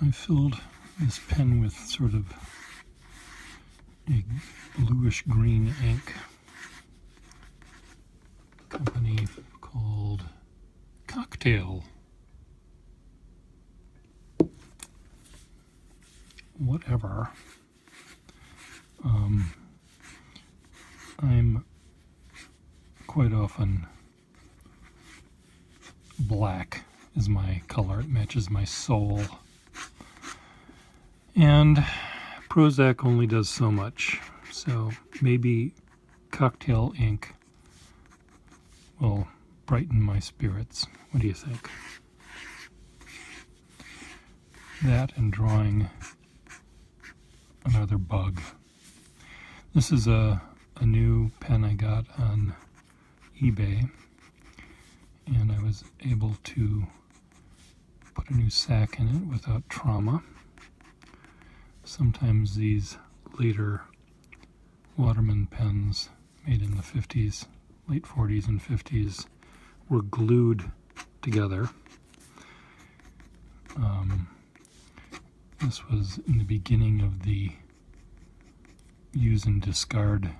I filled this pen with sort of a bluish-green ink. Company called Cocktail. Whatever. I'm quite often black is my color. It matches my soul. And Prozac only does so much. So maybe cocktail ink will brighten my spirits. What do you think? That and drawing another bug. This is a new pen I got on eBay, and I was able to put a new sack in it without trauma. Sometimes these later Waterman pens made in the 50s, late 40s and 50s, were glued together. This was in the beginning of the use and discard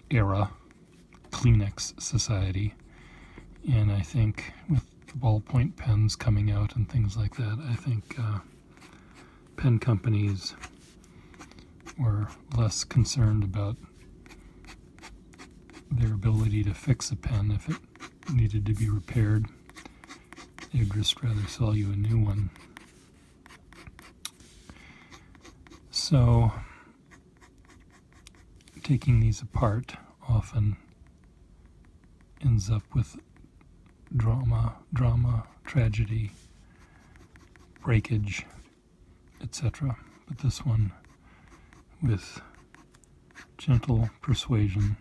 era, Kleenex society, and I think with ballpoint pens coming out and things like that, I think pen companies were less concerned about their ability to fix a pen if it needed to be repaired. They'd just rather sell you a new one. So, taking these apart often ends up with drama, tragedy, breakage, etc. But this one, with gentle persuasion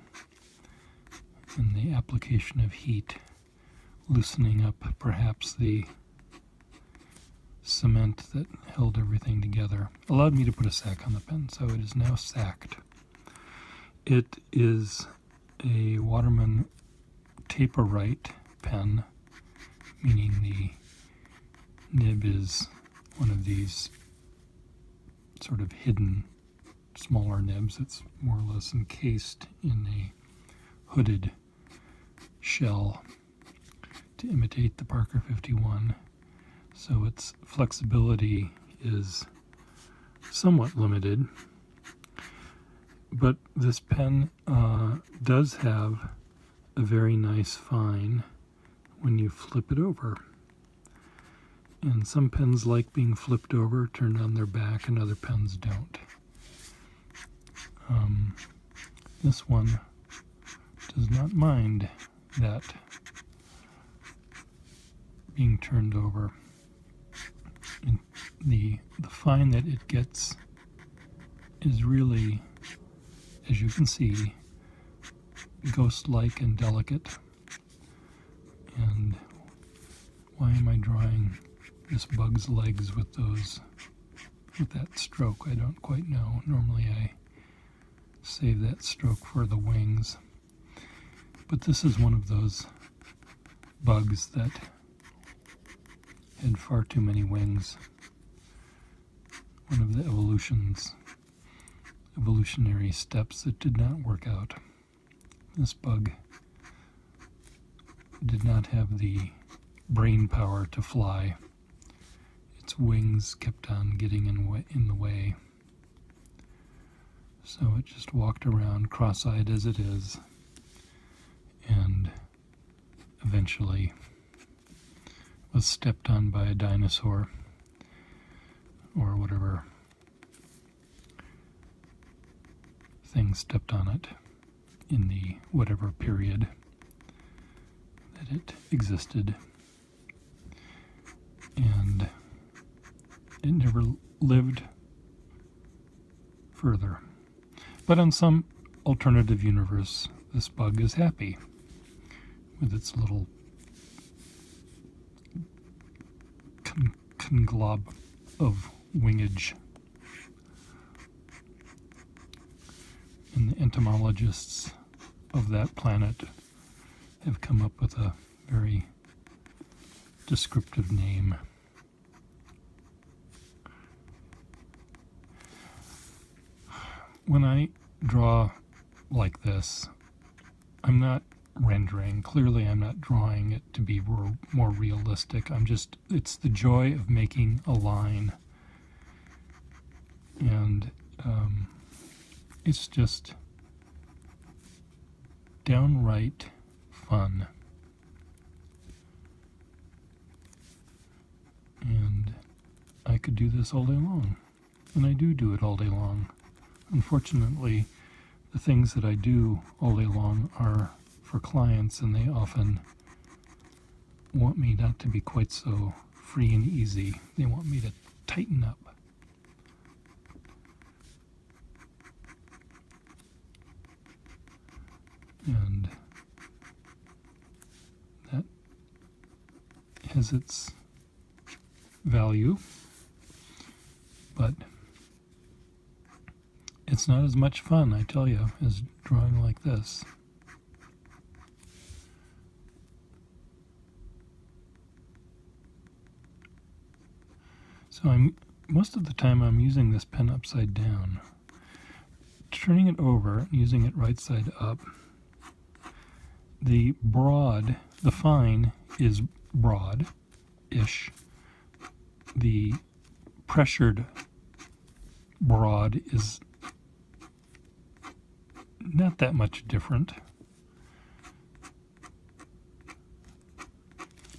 and the application of heat, loosening up perhaps the cement that held everything together, allowed me to put a sack on the pen, so it is now sacked. It is a Waterman taper-right pen, meaning the nib is one of these sort of hidden smaller nibs. It's more or less encased in a hooded shell to imitate the Parker 51, so its flexibility is somewhat limited. But this pen does have a very nice fine when you flip it over. And some pens like being flipped over, turned on their back, and other pens don't. This one does not mind that being turned over. And the fine that it gets is really, as you can see, ghost-like and delicate. And why am I drawing this bug's legs with that stroke? I don't quite know. Normally I save that stroke for the wings. But this is one of those bugs that had far too many wings. One of the evolutionary steps that did not work out. This bug did not have the brain power to fly. Its wings kept on getting in the way. So it just walked around, cross-eyed as it is, and eventually was stepped on by a dinosaur or whatever thing stepped on it in the whatever period that it existed. And it never lived further. But in some alternative universe, this bug is happy with its little conglob of wingage. And the entomologists of that planet have come up with a very descriptive name when I draw like this, I'm not rendering. Clearly, I'm not drawing it to be more realistic. It's the joy of making a line. And it's just downright fun. And I could do this all day long. And I do it all day long. Unfortunately, the things that I do all day long are for clients, and they often want me not to be quite so free and easy. They want me to tighten up. And that has its value, but it's not as much fun, I tell you, as drawing like this. So most of the time I'm using this pen upside down. Turning it over and using it right side up, the fine is broad-ish. The pressured broad is not that much different.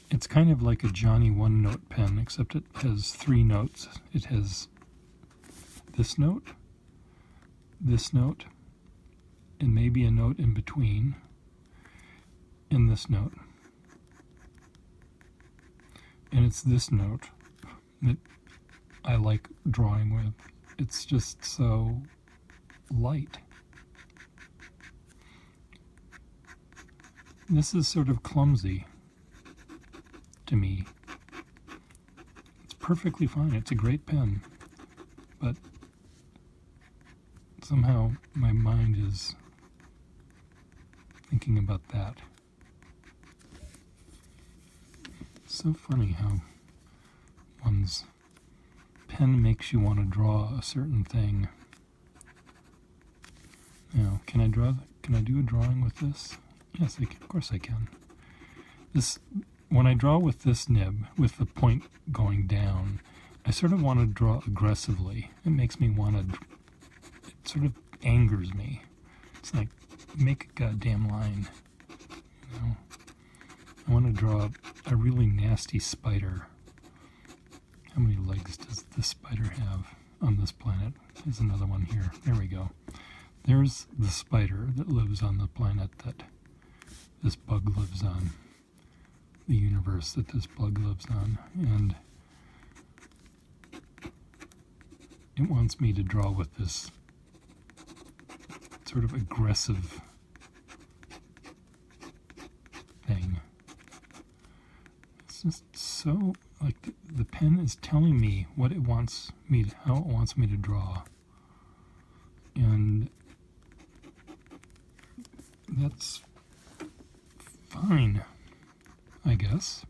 It's kind of like a Johnny one-note pen, except it has 3 notes. It has this note, and maybe a note in between, and this note. And it's this note that I like drawing with. It's just so light. This is sort of clumsy to me. It's perfectly fine. It's a great pen. But somehow my mind is thinking about that. It's so funny how one's pen makes you want to draw a certain thing. Now, can I do a drawing with this? Yes, of course I can. When I draw with this nib, with the point going down, I sort of want to draw aggressively. It makes me it sort of angers me. It's like, make a goddamn line, you know? I want to draw a really nasty spider. How many legs does this spider have on this planet? There's another one here. There we go. There's the spider that lives on the planet that this bug lives on. The universe that this bug lives on. And it wants me to draw with this sort of aggressive thing. It's just so, like, the pen is telling me how it wants me to draw. And that's fine, I guess.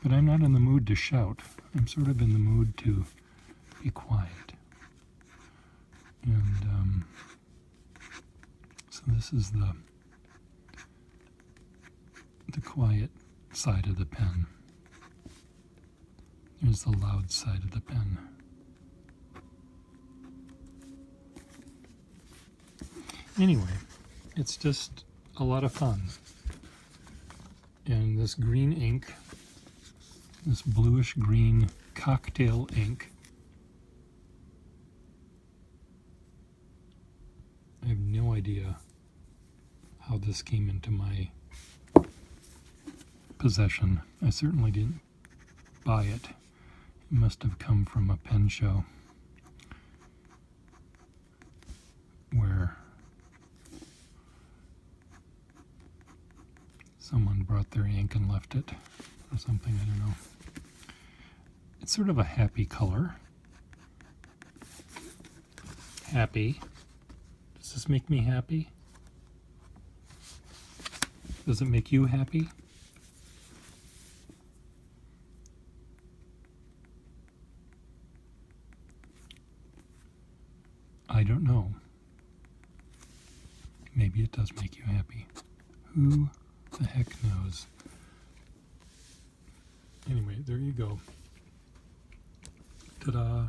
But I'm not in the mood to shout. I'm sort of in the mood to be quiet. And so this is the quiet side of the pen. Here's the loud side of the pen. Anyway, it's just a lot of fun. And this green ink, this bluish green cocktail ink, I have no idea how this came into my possession. I certainly didn't buy it. It must have come from a pen show where someone brought their ink and left it or something, I don't know. It's sort of a happy color. Happy. Does this make me happy? Does it make you happy? I don't know. Maybe it does make you happy. Who the heck knows? Anyway, there you go. Ta-da!